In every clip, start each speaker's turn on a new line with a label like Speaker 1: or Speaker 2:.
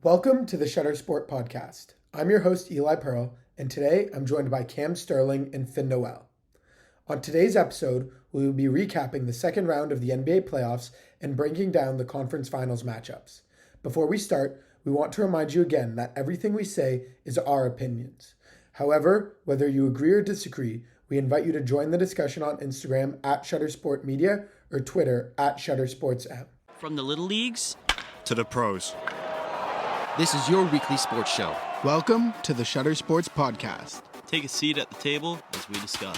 Speaker 1: Welcome to the Shutter Sport Podcast. I'm your host, Eli Pearl, and today I'm joined by Stirling and Finn Noel. On today's episode, we will be recapping the second round of the NBA playoffs and breaking down the conference finals matchups. Before we start, we want to remind you again that everything we say is our opinions. However, whether you agree or disagree, we invite you to join the discussion on Instagram at ShutterSportMedia or Twitter at ShutterSportsM.
Speaker 2: From the little leagues
Speaker 3: to the pros.
Speaker 4: This is your weekly sports show.
Speaker 1: Welcome to the Shutter Sports Podcast.
Speaker 2: Take a seat at the table as we discuss.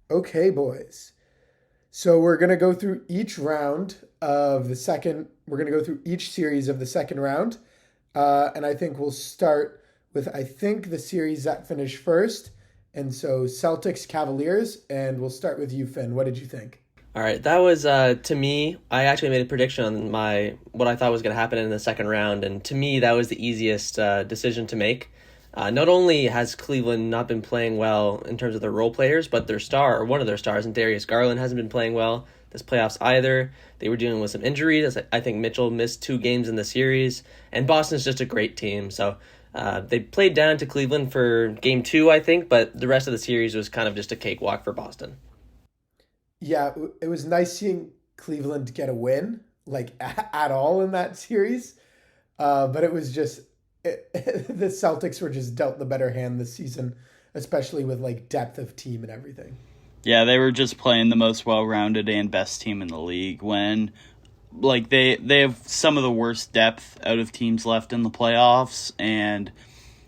Speaker 1: Okay, boys. So we're going to go through each round of the second. We're going to go through each series of the second round. And I think we'll start with, the series that finished first. And so Celtics Cavaliers. And we'll start with you, Finn. What did you think?
Speaker 5: All right, that was, to me, I actually made a prediction on what I thought was going to happen in the second round, and to me, that was the easiest decision to make. Not only has Cleveland not been playing well in terms of their role players, but their star, or one of their stars, and Darius Garland, hasn't been playing well this playoffs either. They were dealing with some injuries. I think Mitchell missed 2 games in the series, and Boston's just a great team, so they played down to Cleveland for game 2, I think, but the rest of the series was kind of just a cakewalk for Boston.
Speaker 1: Yeah, it was nice seeing Cleveland get a win, at all in that series. But it was just, the Celtics were just dealt the better hand this season, especially with depth of team and everything.
Speaker 6: Yeah, they were just playing the most well-rounded and best team in the league when they have some of the worst depth out of teams left in the playoffs, and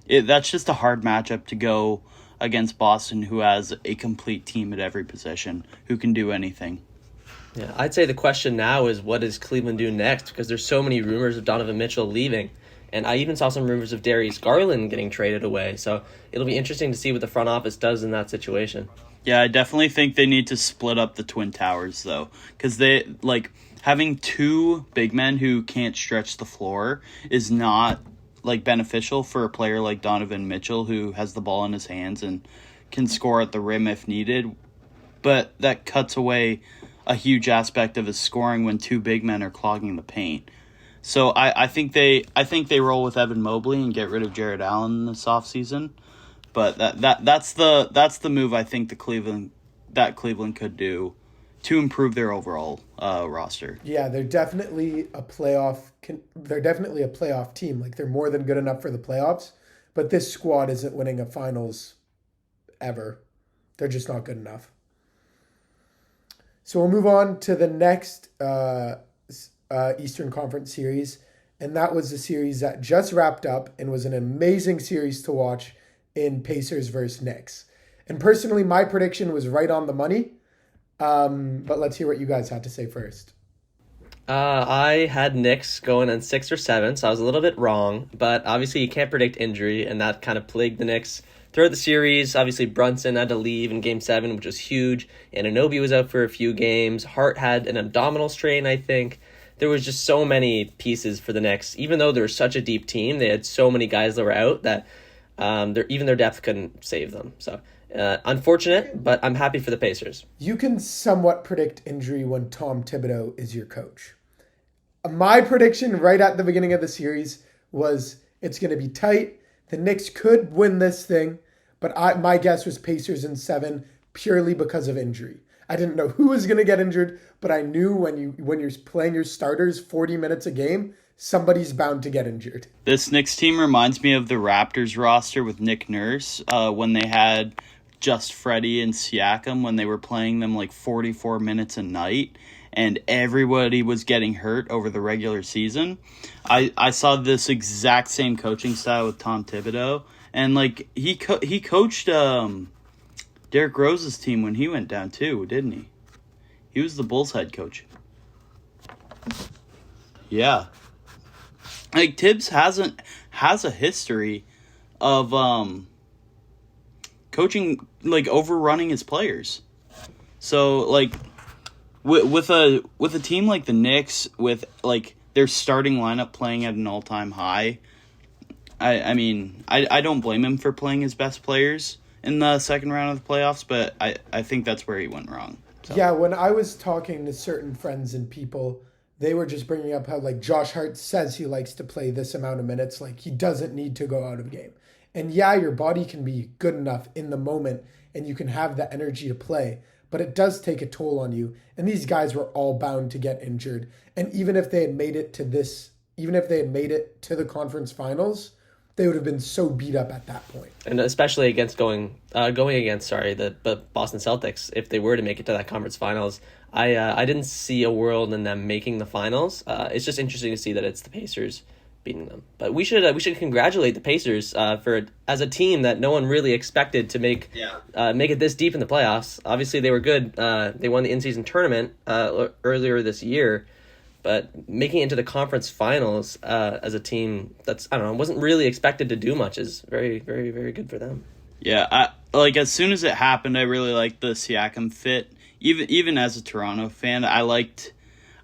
Speaker 6: that's just a hard matchup to go against Boston, who has a complete team at every position, who can do anything.
Speaker 5: Yeah, I'd say the question now is, what does Cleveland do next? Because there's so many rumors of Donovan Mitchell leaving, and I even saw some rumors of Darius Garland getting traded away. So it'll be interesting to see what the front office does in that situation.
Speaker 6: Yeah, I definitely think they need to split up the Twin Towers, though, because having 2 big men who can't stretch the floor is not beneficial for a player like Donovan Mitchell, who has the ball in his hands and can score at the rim if needed. But that cuts away a huge aspect of his scoring when 2 big men are clogging the paint. So I think they roll with Evan Mobley and get rid of Jared Allen this offseason. But that's the move I think Cleveland could do to improve their overall roster.
Speaker 1: Yeah, they're definitely a playoff team. They're more than good enough for the playoffs, but this squad isn't winning a finals ever. They're just not good enough. So we'll move on to the next Eastern Conference series, and that was the series that just wrapped up and was an amazing series to watch in Pacers versus Knicks. And personally, my prediction was right on the money. But let's hear what you guys had to say first.
Speaker 5: I had Knicks going on 6 or 7, so I was a little bit wrong. But obviously, you can't predict injury, and that kind of plagued the Knicks throughout the series. Obviously, Brunson had to leave in Game 7, which was huge. Anunoby was out for a few games. Hart had an abdominal strain, I think. There was just so many pieces for the Knicks. Even though they're such a deep team, they had so many guys that were out that even their depth couldn't save them. So unfortunate, but I'm happy for the Pacers.
Speaker 1: You can somewhat predict injury when Tom Thibodeau is your coach. My prediction right at the beginning of the series was it's going to be tight. The Knicks could win this thing, but my guess was Pacers in 7 purely because of injury. I didn't know who was going to get injured, but I knew when you're playing your starters 40 minutes a game, somebody's bound to get injured.
Speaker 6: This Knicks team reminds me of the Raptors roster with Nick Nurse when they had just Freddie and Siakam, when they were playing them 44 minutes a night and everybody was getting hurt over the regular season. I saw this exact same coaching style with Tom Thibodeau, and he coached Derrick Rose's team when he went down too, didn't he? He was the Bulls head coach. Yeah. Tibbs has a history of coaching overrunning his players. So with a team like the Knicks, with their starting lineup playing at an all-time high, I mean I don't blame him for playing his best players in the second round of the playoffs, but I think that's where he went wrong. So.
Speaker 1: Yeah, when I was talking to certain friends and people, they were just bringing up how, like, Josh Hart says he likes to play this amount of minutes. Like, he doesn't need to go out of game. And yeah, your body can be good enough in the moment and you can have the energy to play, but it does take a toll on you. And these guys were all bound to get injured. And even if they had made it to the conference finals, they would have been so beat up at that point.
Speaker 5: And especially against going against the Boston Celtics, if they were to make it to that conference finals, I didn't see a world in them making the finals. It's just interesting to see that it's the Pacers beating them. But we should congratulate the Pacers for as a team that no one really expected to make it this deep in the playoffs. Obviously, they were good. They won the in-season tournament earlier this year. But making it into the conference finals as a team that's, wasn't really expected to do much is very, very, very good for them.
Speaker 6: Yeah, as soon as it happened, I really liked the Siakam fit. Even as a Toronto fan, I liked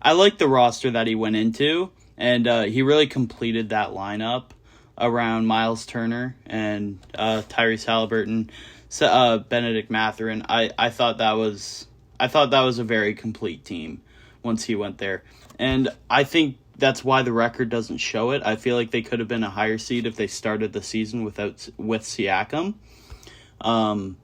Speaker 6: the roster that he went into, and he really completed that lineup around Miles Turner and Tyrese Halliburton, Benedict Mathurin. I thought that was a very complete team once he went there. And I think that's why the record doesn't show it. I feel like they could have been a higher seed if they started the season with Siakam. I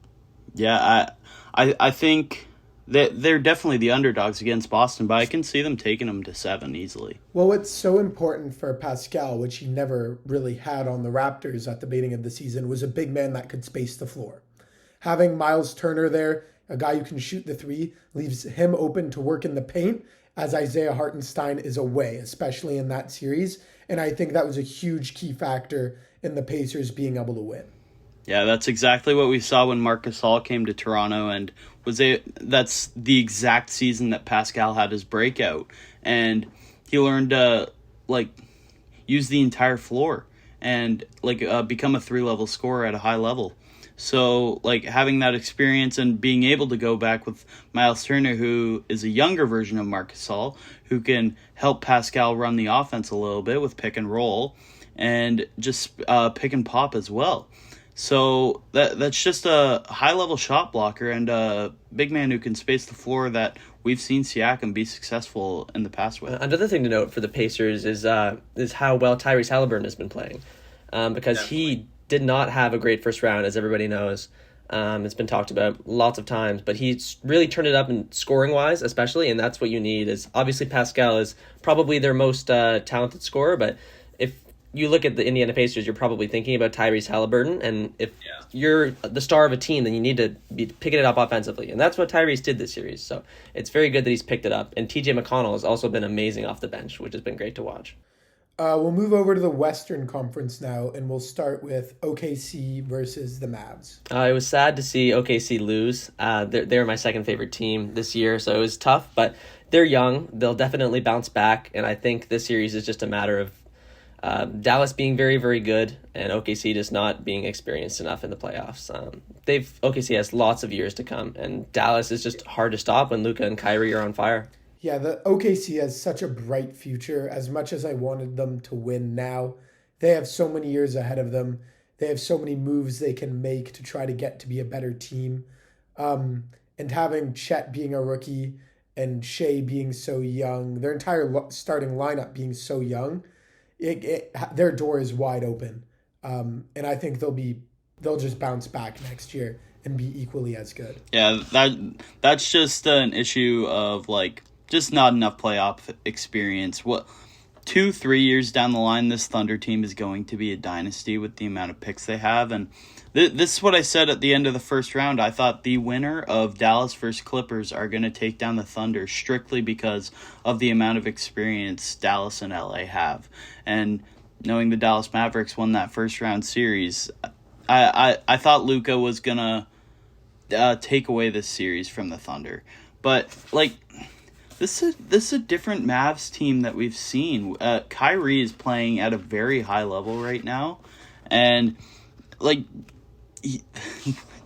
Speaker 6: think that they're definitely the underdogs against Boston, but I can see them taking them to 7 easily.
Speaker 1: Well, what's so important for Pascal, which he never really had on the Raptors at the beginning of the season, was a big man that could space the floor. Having Miles Turner there, a guy who can shoot the three, leaves him open to work in the paint, as Isaiah Hartenstein is away, especially in that series. And I think that was a huge key factor in the Pacers being able to win.
Speaker 6: Yeah, that's exactly what we saw when Marc Gasol came to Toronto, and that's the exact season that Pascal had his breakout. And he learned to, use the entire floor and, become a 3-level scorer at a high level. So, having that experience and being able to go back with Miles Turner, who is a younger version of Marc Gasol, who can help Pascal run the offense a little bit with pick and roll and just pick and pop as well. So that's just a high-level shot blocker and a big man who can space the floor that we've seen Siakam be successful in the past with.
Speaker 5: Another thing to note for the Pacers is how well Tyrese Halliburton has been playing, because he did not have a great first round, as everybody knows. It's been talked about lots of times, but he's really turned it up in scoring-wise, especially, and that's what you need. Is obviously Pascal is probably their most talented scorer, but if you look at the Indiana Pacers, you're probably thinking about Tyrese Halliburton, and if you're the star of a team, then you need to be picking it up offensively, and that's what Tyrese did this series. So it's very good that he's picked it up, and TJ McConnell has also been amazing off the bench, which has been great to watch.
Speaker 1: We'll move over to the Western Conference now, and we'll start with OKC versus the Mavs.
Speaker 5: It was sad to see OKC lose. They're my second favorite team this year, so it was tough, but they're young. They'll definitely bounce back, and I think this series is just a matter of Dallas being very, very good and OKC just not being experienced enough in the playoffs. OKC has lots of years to come, and Dallas is just hard to stop when Luka and Kyrie are on fire.
Speaker 1: Yeah, the OKC has such a bright future. As much as I wanted them to win now, they have so many years ahead of them. They have so many moves they can make to try to get to be a better team. And having Chet being a rookie and Shea being so young, their entire starting lineup being so young, their door is wide open. And I think they'll just bounce back next year and be equally as good.
Speaker 6: Yeah, that's just an issue of just not enough playoff experience. 2-3 years down the line, this Thunder team is going to be a dynasty with the amount of picks they have. And this is what I said at the end of the first round. I thought the winner of Dallas versus Clippers are going to take down the Thunder strictly because of the amount of experience Dallas and LA have. And knowing the Dallas Mavericks won that first round series, I thought Luka was going to take away this series from the Thunder. But, This is a different Mavs team that we've seen. Kyrie is playing at a very high level right now. And,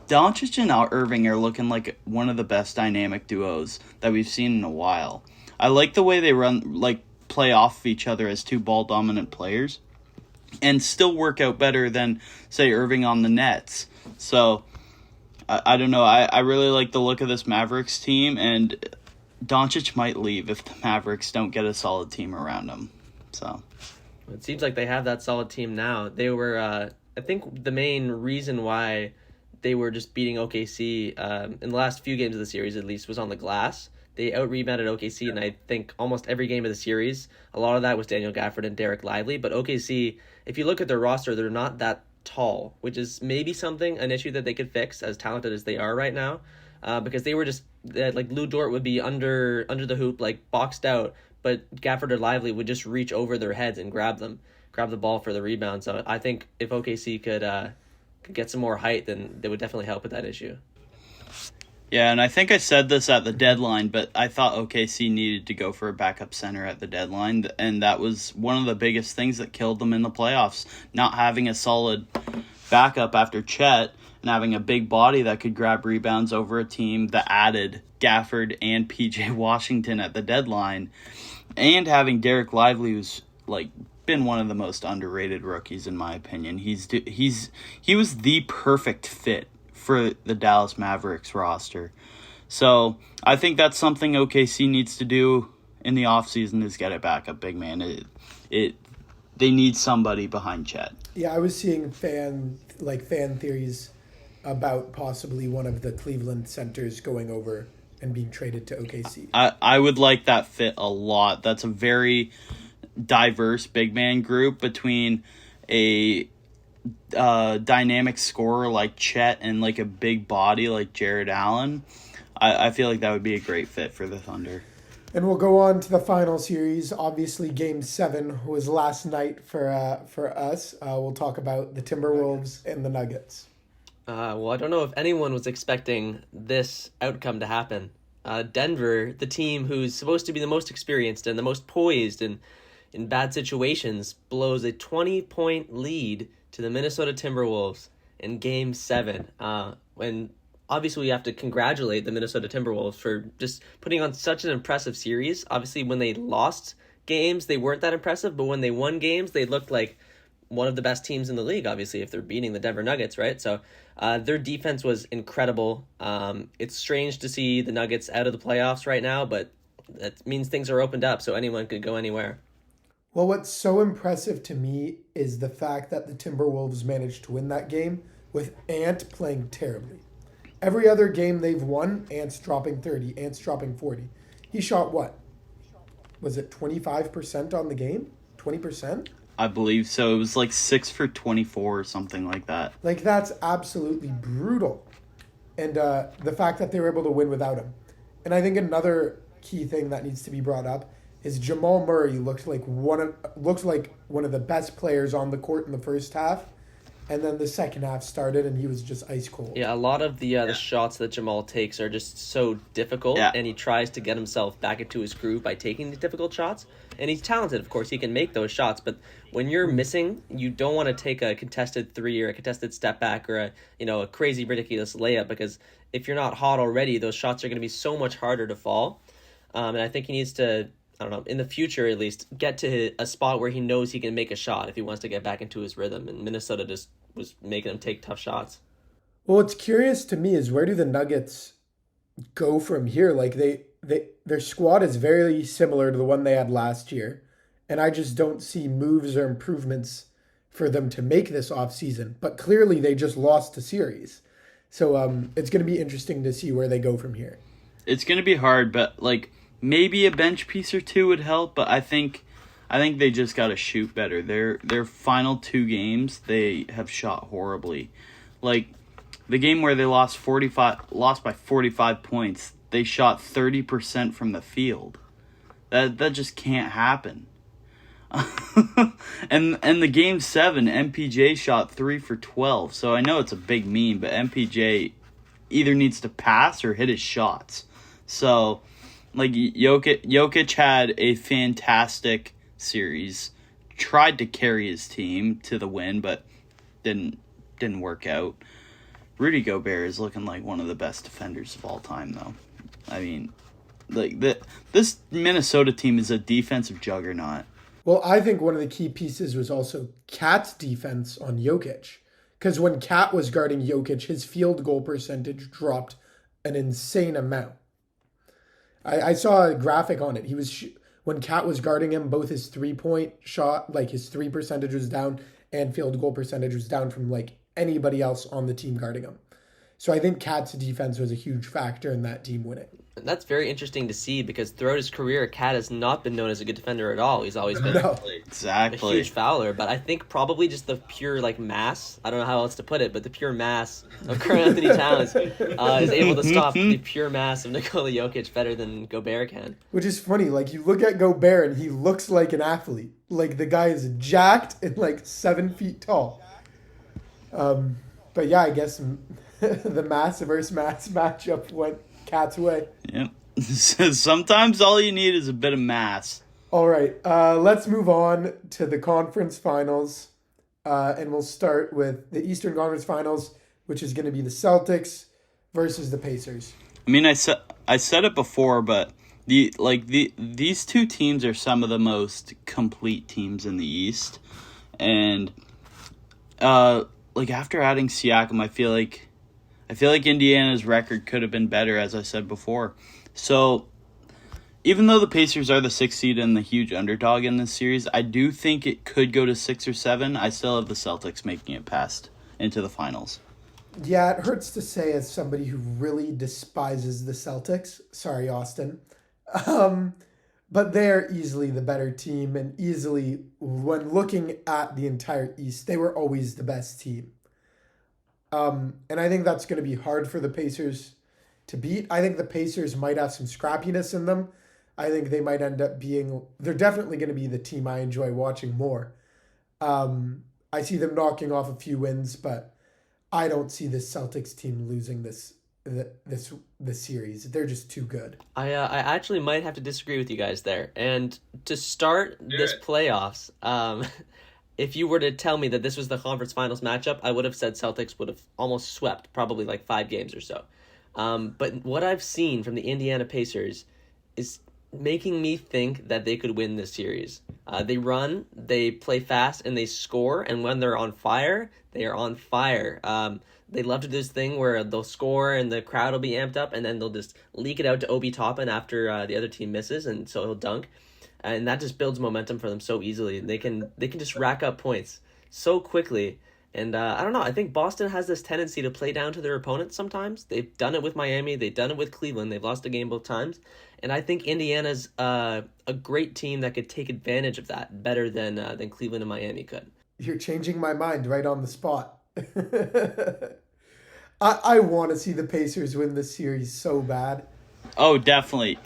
Speaker 6: Doncic and Irving are looking like one of the best dynamic duos that we've seen in a while. I like the way they play off of each other as two ball-dominant players and still work out better than, say, Irving on the Nets. So, I don't know. I really like the look of this Mavericks team, and Doncic might leave if the Mavericks don't get a solid team around him. So
Speaker 5: It seems like they have that solid team now. They were, I think, the main reason why they were just beating OKC in the last few games of the series, at least, was on the glass. They out-rebounded OKC, and I think almost every game of the series, a lot of that was Daniel Gafford and Derek Lively. But OKC, if you look at their roster, they're not that tall, which is maybe an issue that they could fix, as talented as they are right now. Because they were just, like, Lou Dort would be under the hoop, like, boxed out, but Gafford or Lively would just reach over their heads and grab the ball for the rebound. So I think if OKC could get some more height, then they would definitely help with that issue.
Speaker 6: yeah, and I think I said this at the deadline, but I thought OKC needed to go for a backup center at the deadline, and that was one of the biggest things that killed them in the playoffs, not having a solid backup after Chet and having a big body that could grab rebounds over a team that added Gafford and PJ Washington at the deadline, and having Derek Lively, who's like been one of the most underrated rookies in my opinion. He was the perfect fit for the Dallas Mavericks roster. So I think that's something OKC needs to do in the offseason is get a backup big man. They need somebody behind Chet.
Speaker 1: Yeah, I was seeing fan theories about possibly one of the Cleveland centers going over and being traded to OKC.
Speaker 6: I would like that fit a lot. That's a very diverse big man group between a dynamic scorer like Chet and like a big body like Jared Allen. I feel like that would be a great fit for the Thunder.
Speaker 1: And we'll go on to the final series. Obviously, Game 7 was last night for us. We'll talk about the Timberwolves and the Nuggets.
Speaker 5: Well, I don't know if anyone was expecting this outcome to happen. Denver, the team who's supposed to be the most experienced and the most poised in bad situations, blows a 20-point lead to the Minnesota Timberwolves in Game 7. When obviously we have to congratulate the Minnesota Timberwolves for just putting on such an impressive series. Obviously, when they lost games, they weren't that impressive, but when they won games, they looked like one of the best teams in the league, obviously, if they're beating the Denver Nuggets, right? So their defense was incredible. It's strange to see the Nuggets out of the playoffs right now, but that means things are opened up, so anyone could go anywhere.
Speaker 1: Well, what's so impressive to me is the fact that the Timberwolves managed to win that game with Ant playing terribly. Every other game they've won, Ant's dropping 30, Ant's dropping 40. He shot what? Was it 25% on the game? 20%?
Speaker 6: I believe so. It was like 6 for 24 or something like that.
Speaker 1: Like, that's absolutely brutal. And the fact that they were able to win without him. And I think another key thing that needs to be brought up is Jamal Murray looked like one of the best players on the court in the first half, and then the second half started and he was just ice cold.
Speaker 5: Yeah, a lot of the shots that Jamal takes are just so difficult, and he tries to get himself back into his groove by taking the difficult shots. And he's talented, of course, he can make those shots, but when you're missing, you don't want to take a contested three or a contested step back or a crazy ridiculous layup, because if you're not hot already, those shots are going to be so much harder to fall. And I think he needs to, I don't know, in the future at least, get to a spot where he knows he can make a shot if he wants to get back into his rhythm. And Minnesota just was making him take tough shots.
Speaker 1: Well, what's curious to me is where do the Nuggets go from here? Like their squad is very similar to the one they had last year, and I just don't see moves or improvements for them to make this offseason. But clearly they just lost a series. So it's going to be interesting to see where they go from here.
Speaker 6: It's going to be hard, but like maybe a bench piece or two would help, but I think they just got to shoot better. Their final 2 games, they have shot horribly. Like the game where they lost by 45 points, they shot 30% from the field. That just can't happen. and the game 7, MPJ shot 3 for 12. So I know it's a big meme, but MPJ either needs to pass or hit his shots. So like Jokic had a fantastic series, tried to carry his team to the win, but didn't work out. Rudy Gobert is looking like one of the best defenders of all time, though. I mean, like this Minnesota team is a defensive juggernaut.
Speaker 1: Well, I think one of the key pieces was also Cat's defense on Jokic, Because when Kat was guarding Jokic, his field goal percentage dropped an insane amount. I saw a graphic on it. He was when Kat was guarding him, both his 3-point shot, like his 3 percentage was down, and field goal percentage was down from like anybody else on the team guarding him. So I think Kat's defense was a huge factor in that team winning.
Speaker 5: That's very interesting to see because throughout his career, Kat has not been known as a good defender at all. He's always been a huge fouler. But I think probably just the pure mass, I don't know how else to put it, but the pure mass of Karl Anthony Towns is able to stop the pure mass of Nikola Jokic better than Gobert can.
Speaker 1: Which is funny. Like, you look at Gobert and he looks like an athlete. Like, the guy is jacked and 7 feet tall. But yeah, I guess the mass versus mass matchup went Cat's way.
Speaker 6: Yep. Sometimes all you need is a bit of mass.
Speaker 1: All right. Let's move on to the conference finals. And we'll start with the Eastern Conference Finals, which is going to be the Celtics versus the Pacers.
Speaker 6: I mean, I said it before, but these two teams are some of the most complete teams in the East. And after adding Siakam, I feel like Indiana's record could have been better, as I said before. So, even though the Pacers are the 6th seed and the huge underdog in this series, I do think it could go to 6 or 7. I still have the Celtics making it past into the finals.
Speaker 1: Yeah, it hurts to say as somebody who really despises the Celtics. Sorry, Austin. But they're easily the better team, and easily, when looking at the entire East, they were always the best team. And I think that's going to be hard for the Pacers to beat. I think the Pacers might have some scrappiness in them. I think they might end up they're definitely going to be the team I enjoy watching more. I see them knocking off a few wins, but I don't see this Celtics team losing this series. They're just too good.
Speaker 5: I actually might have to disagree with you guys there. And to start this playoffs, if you were to tell me that this was the conference finals matchup, I would have said Celtics would have almost swept, probably 5 games or so. But what I've seen from the Indiana Pacers is making me think that they could win this series. They run, they play fast, and they score. And when they're on fire, they are on fire. They love to do this thing where they'll score and the crowd will be amped up, and then they'll just leak it out to Obi Toppin after the other team misses, and so he'll dunk. And that just builds momentum for them so easily. They can just rack up points so quickly. And I don't know. I think Boston has this tendency to play down to their opponents sometimes. They've done it with Miami. They've done it with Cleveland. They've lost a game both times. And I think Indiana's a great team that could take advantage of that better than Cleveland and Miami could.
Speaker 1: You're changing my mind right on the spot. I want to see the Pacers win this series so bad.
Speaker 6: Oh, definitely.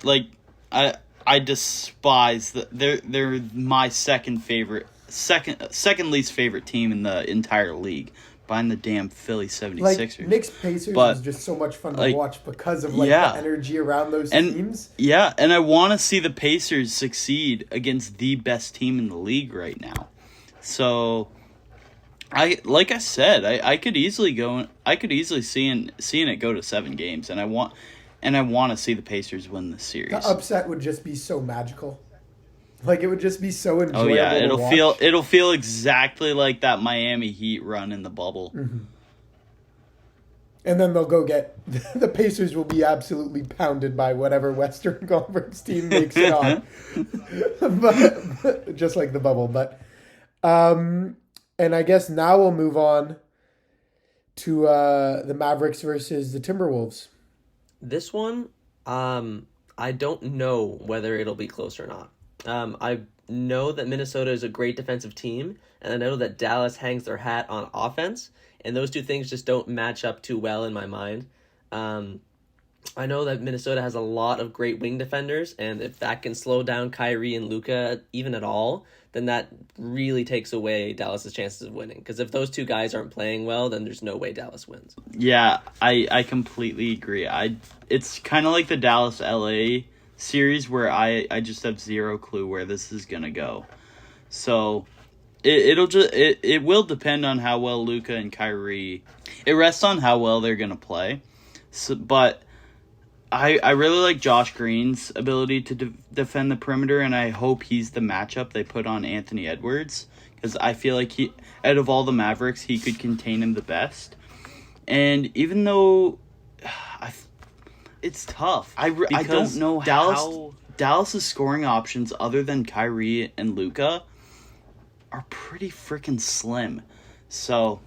Speaker 6: I despise they're my second least favorite team in the entire league, behind the damn Philly 76ers.
Speaker 1: Knicks Pacers is just so much fun to watch because of the energy around those teams.
Speaker 6: Yeah, and I want to see the Pacers succeed against the best team in the league right now. So I could easily seeing it go to 7 games, and I want to see the Pacers win this series.
Speaker 1: The upset would just be so magical. It would just be so enjoyable.
Speaker 6: Oh yeah,
Speaker 1: to watch.
Speaker 6: it'll feel exactly like that Miami Heat run in the bubble.
Speaker 1: Mm-hmm. And then they'll go get the Pacers will be absolutely pounded by whatever Western Conference team makes it on. but just like the bubble, but and I guess now we'll move on to the Mavericks versus the Timberwolves.
Speaker 5: This one, I don't know whether it'll be close or not. I know that Minnesota is a great defensive team, and I know that Dallas hangs their hat on offense, and those two things just don't match up too well in my mind. I know that Minnesota has a lot of great wing defenders, and if that can slow down Kyrie and Luka even at all, then that really takes away Dallas's chances of winning. Because if those two guys aren't playing well, then there's no way Dallas wins.
Speaker 6: Yeah, I completely agree. It's kind of like the Dallas-LA series where I just have zero clue where this is gonna go. So it will depend on how well Luka and Kyrie. It rests on how well they're gonna play. So, but I really like Josh Green's ability to defend the perimeter, and I hope he's the matchup they put on Anthony Edwards, because I feel like out of all the Mavericks, he could contain him the best. And even though it's tough, I don't know how Dallas's scoring options other than Kyrie and Luka are pretty freaking slim. So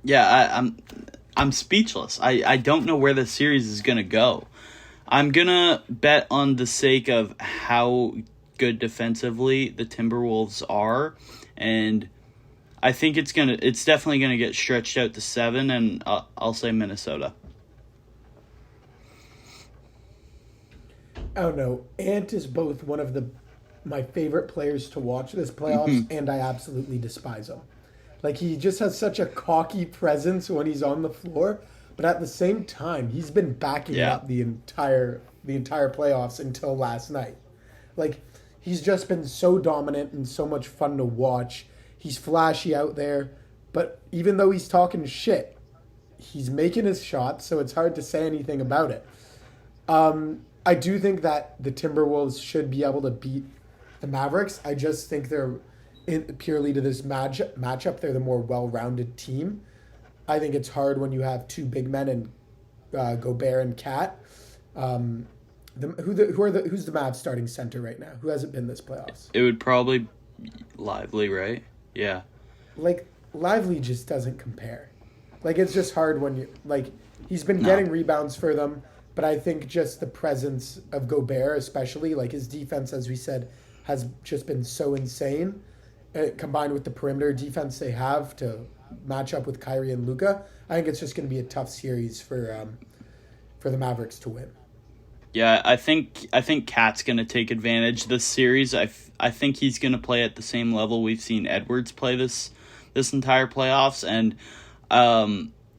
Speaker 6: yeah, I'm speechless. I don't know where the series is gonna go. I'm gonna bet on the sake of how good defensively the Timberwolves are, and I think it's definitely gonna get stretched out to 7, and I'll say Minnesota.
Speaker 1: I don't know. Ant is both one of my favorite players to watch this playoffs, and I absolutely despise him. Like, he just has such a cocky presence when he's on the floor, but at the same time, he's been backing up the entire playoffs until last night. Like, he's just been so dominant and so much fun to watch. He's flashy out there, but even though he's talking shit, he's making his shots, so it's hard to say anything about it. I do think that the Timberwolves should be able to beat the Mavericks. I just think they're, purely to this matchup, they're the more well-rounded team. I think it's hard when you have two big men and Gobert and Cat. Who's the Mavs starting center right now? Who hasn't been this playoffs?
Speaker 6: It would probably be Lively, right? Yeah.
Speaker 1: Like, Lively just doesn't compare. Like, it's just hard when you, like, he's been getting rebounds for them, but I think just the presence of Gobert, especially, like, his defense, as we said, has just been so insane, combined with the perimeter defense they have to match up with Kyrie and Luka. I think it's just going to be a tough series for the Mavericks to win.
Speaker 6: Yeah, I think Cat's going to take advantage of this series. I think he's going to play at the same level we've seen Edwards play this entire playoffs, and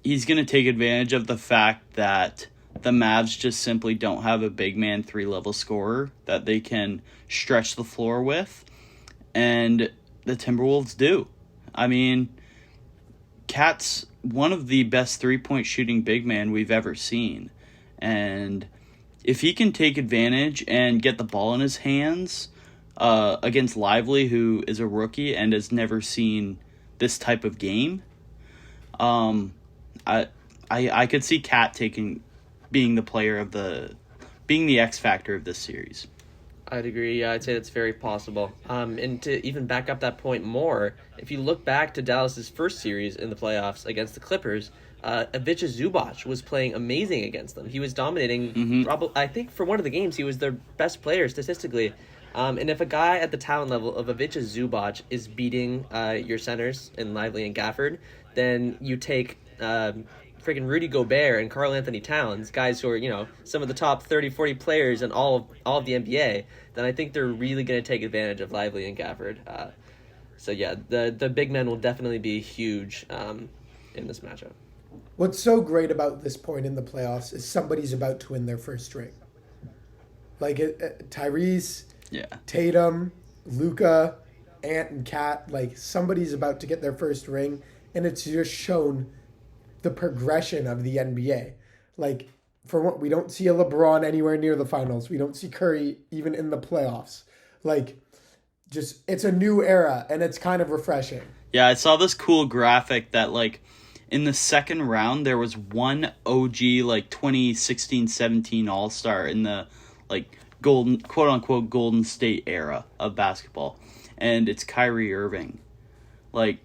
Speaker 6: he's going to take advantage of the fact that the Mavs just simply don't have a big man 3-level scorer that they can stretch the floor with, and the Timberwolves do. I mean, Cat's one of the best 3-point shooting big man we've ever seen, and if he can take advantage and get the ball in his hands against Lively, who is a rookie and has never seen this type of game, I could see Cat being the X factor of this series.
Speaker 5: I'd agree. Yeah, I'd say that's very possible. And to even back up that point more, if you look back to Dallas's first series in the playoffs against the Clippers, Ivica Zubac was playing amazing against them. He was dominating. Mm-hmm. I think for one of the games, he was their best player statistically. And if a guy at the talent level of Ivica Zubac is beating your centers in Lively and Gafford, then you take freaking Rudy Gobert and Karl Anthony Towns, guys who are, some of the top 30, 40 players in all of the NBA, then I think they're really going to take advantage of Lively and Gafford. So yeah, the big men will definitely be huge in this matchup.
Speaker 1: What's so great about this point in the playoffs is somebody's about to win their first ring. Like Tyrese, Tatum, Luka, Ant, and Cat, like somebody's about to get their first ring, and it's just shown the progression of the NBA. Like, for what, we don't see a LeBron anywhere near the finals. We don't see Curry even in the playoffs. Like, just, it's a new era, and it's kind of refreshing.
Speaker 6: Yeah, I saw this cool graphic that, like, in the second round, there was one OG, like, 2016-17 All-Star in the, like, quote-unquote Golden State era of basketball. And it's Kyrie Irving. Like,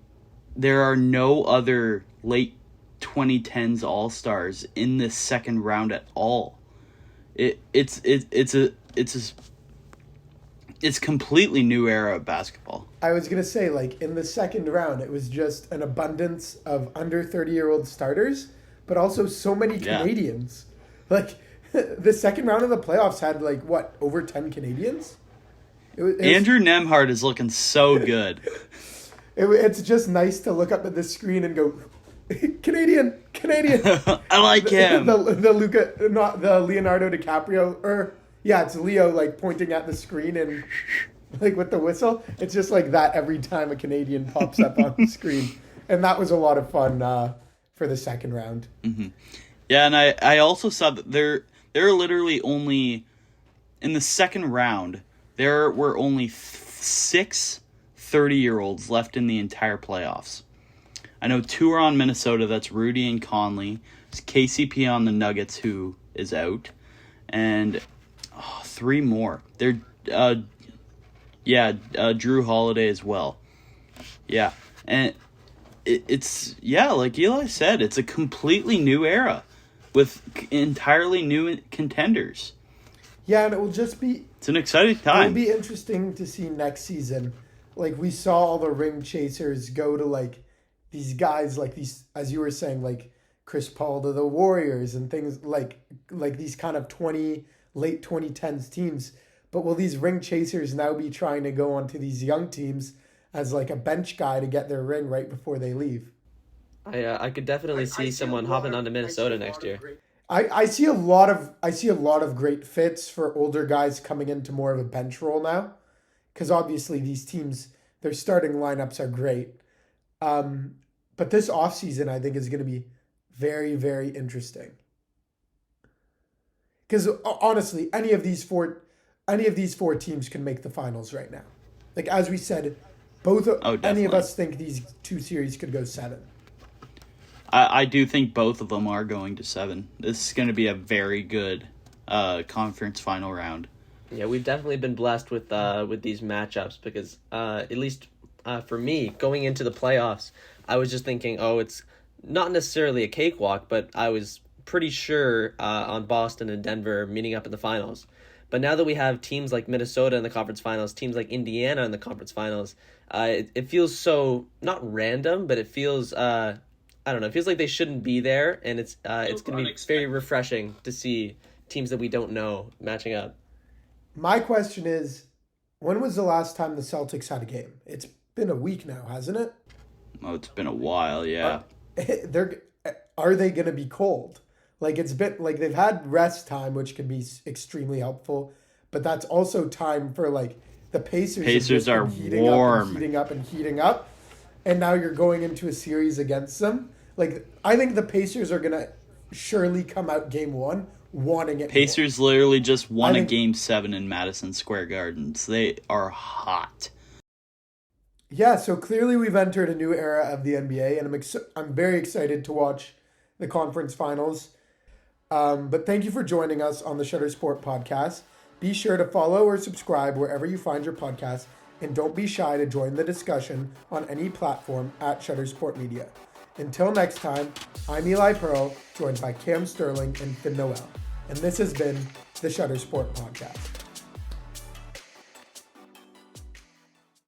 Speaker 6: there are no other late 2010s All-Stars in this second round at all. It's completely new era of basketball.
Speaker 1: I was going to say, like, in the second round, it was just an abundance of under 30-year-old starters, but also so many Canadians. Like, the second round of the playoffs had, like, what, over 10 Canadians?
Speaker 6: Andrew Nembhard is looking so good.
Speaker 1: It's just nice to look up at the screen and go, Canadian.
Speaker 6: I like him.
Speaker 1: The Luca, not the Leonardo DiCaprio, it's Leo, like, pointing at the screen and, like, with the whistle. It's just like that every time a Canadian pops up on the screen. And that was a lot of fun for the second round.
Speaker 6: Mm-hmm. Yeah, and I also saw that there are literally only, in the second round, there were only 6 30-year-olds left in the entire playoffs. I know 2 are on Minnesota. That's Rudy and Conley. There's KCP on the Nuggets, who is out. And 3 more. They're, Drew Holiday as well. Yeah. And it's like Eli said, it's a completely new era with entirely new contenders.
Speaker 1: Yeah, and it will just be...
Speaker 6: It's an exciting time.
Speaker 1: It'll be interesting to see next season. Like, we saw all the ring chasers go to, like, these guys, like these, as you were saying, like Chris Paul to the Warriors and things like these kind of late 2010s teams. But will these ring chasers now be trying to go onto these young teams as like a bench guy to get their ring right before they leave?
Speaker 5: I could definitely see someone hopping onto Minnesota next year.
Speaker 1: I see a lot of great fits for older guys coming into more of a bench role now, because obviously these teams, their starting lineups are great. But this offseason, I think, is going to be very, very interesting. Because honestly, any of these four teams can make the finals right now. Like, as we said, any of us think these 2 series could go 7.
Speaker 6: I do think both of them are going to 7. This is going to be a very good conference final round.
Speaker 5: Yeah, we've definitely been blessed with these matchups because at least for me, going into the playoffs, I was just thinking, it's not necessarily a cakewalk, but I was pretty sure on Boston and Denver meeting up in the finals. But now that we have teams like Minnesota in the conference finals, teams like Indiana in the conference finals, it feels so, not random, but it feels, I don't know, it feels like they shouldn't be there, and it's going to be very refreshing to see teams that we don't know matching up.
Speaker 1: My question is, when was the last time the Celtics had a game? It's been a week now, hasn't it?
Speaker 6: Oh, it's been a while, yeah.
Speaker 1: Are they going to be cold? Like, it's been like they've had rest time, which can be extremely helpful, but that's also time for like the Pacers.
Speaker 6: Pacers are warm,
Speaker 1: heating up, and now you're going into a series against them. Like, I think the Pacers are going to surely come out game 1 wanting it.
Speaker 6: Pacers literally just won a game 7 in Madison Square Gardens. They are hot.
Speaker 1: Yeah, so clearly we've entered a new era of the NBA, and I'm very excited to watch the conference finals. But thank you for joining us on the Shutter Sport podcast. Be sure to follow or subscribe wherever you find your podcast, and don't be shy to join the discussion on any platform at Shutter Sport Media. Until next time, I'm Eli Pearl, joined by Cam Stirling and Finn Noel, and this has been the Shutter Sport podcast.